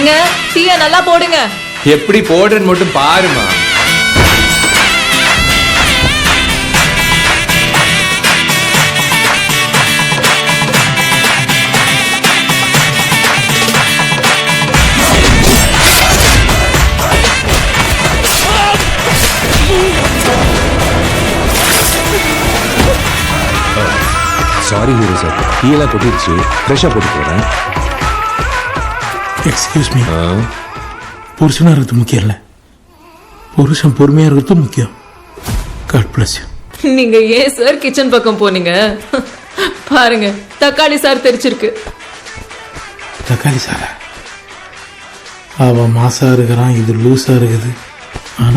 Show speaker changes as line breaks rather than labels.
ஏங்க டீயை நல்லா போடுங்க.
எப்படி போடுறேன்னு மட்டும் பாருமா.
சாரி ஹீரோ சார், டீயெல்லாம் கொட்டிடுச்சு, ஃப்ரெஷ்ஷாக போட்டு போகிறேன்.
Excuse me. புருஷனாக இருக்கிறது முக்கியம் இல்லை, புருஷன் பொறுமையாக இருக்கிறது முக்கியம். God bless you.
நீங்க ஏன் சார் கிச்சன் பக்கம் போனீங்க? பாருங்க தக்காளி சார் தெரிச்சிருக்கு.
தக்காளி சாரா? அவன் மாசா இருக்கிறான், இது லூஸா இருக்குது. ஆனா